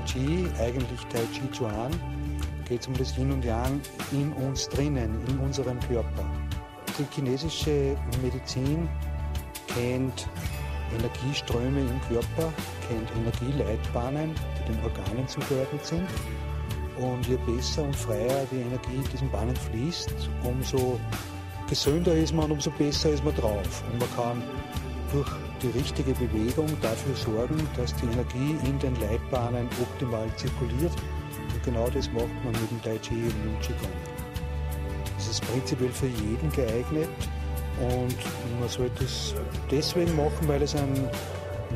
Chi, eigentlich Tai Chi Chuan, geht es um das Yin und Yang in uns drinnen, in unserem Körper. Die chinesische Medizin kennt Energieströme im Körper, kennt Energieleitbahnen, die den Organen zugeordnet sind. Und je besser und freier die Energie in diesen Bahnen fließt, umso gesünder ist man und umso besser ist man drauf. Und man kann durch die richtige Bewegung dafür sorgen, dass die Energie in den Leitbahnen optimal zirkuliert. Und genau das macht man mit dem Tai Chi und dem Qigong. Das ist prinzipiell für jeden geeignet und man sollte es deswegen machen, weil es ein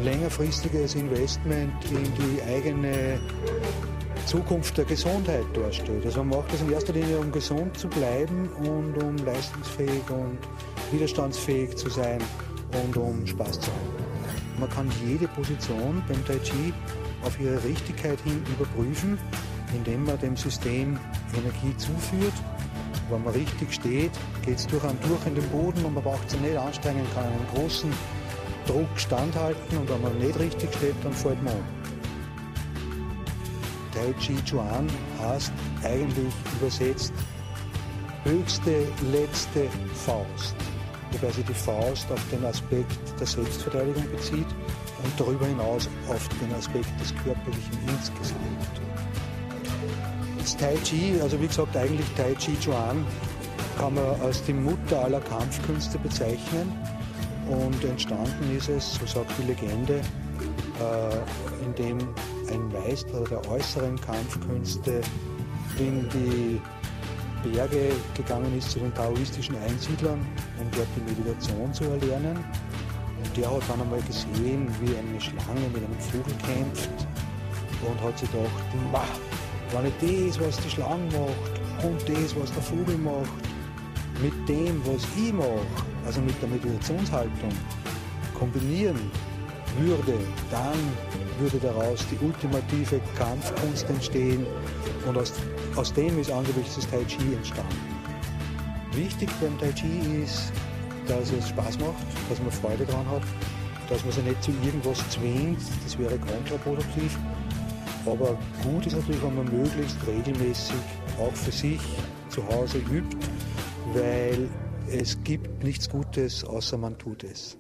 längerfristiges Investment in die eigene Zukunft der Gesundheit darstellt. Also man macht das in erster Linie, um gesund zu bleiben und um leistungsfähig und widerstandsfähig zu sein und um Spaß zu haben. Man kann jede Position beim Tai Chi auf ihre Richtigkeit hin überprüfen, indem man dem System Energie zuführt. Wenn man richtig steht, geht es durch in den Boden und man braucht sich nicht anstrengen, kann einen großen Druck standhalten und wenn man nicht richtig steht, dann fällt man um. Tai Chi Chuan heißt eigentlich übersetzt höchste, letzte Faust. Wobei sich die Faust auf den Aspekt der Selbstverteidigung bezieht und darüber hinaus auf den Aspekt des Körperlichen insgesamt. Das Tai Chi, also wie gesagt eigentlich Tai Chi Chuan, kann man als die Mutter aller Kampfkünste bezeichnen und entstanden ist es, so sagt die Legende, indem ein Meister der äußeren Kampfkünste in die Berge gegangen ist zu den taoistischen Einsiedlern, um dort die Meditation zu erlernen. Und der hat dann einmal gesehen, wie eine Schlange mit einem Vogel kämpft und hat sich gedacht, wenn ich das, was die Schlange macht und das, was der Vogel macht, mit dem, was ich mache, also mit der Meditationshaltung, kombinieren würde, dann würde daraus die ultimative Kampfkunst entstehen und aus dem ist angeblich das Tai Chi entstanden. Wichtig beim Tai Chi ist, dass es Spaß macht, dass man Freude daran hat, dass man sich nicht zu irgendwas zwingt, das wäre kontraproduktiv. Aber gut ist natürlich, wenn man möglichst regelmäßig auch für sich zu Hause übt, weil es gibt nichts Gutes, außer man tut es.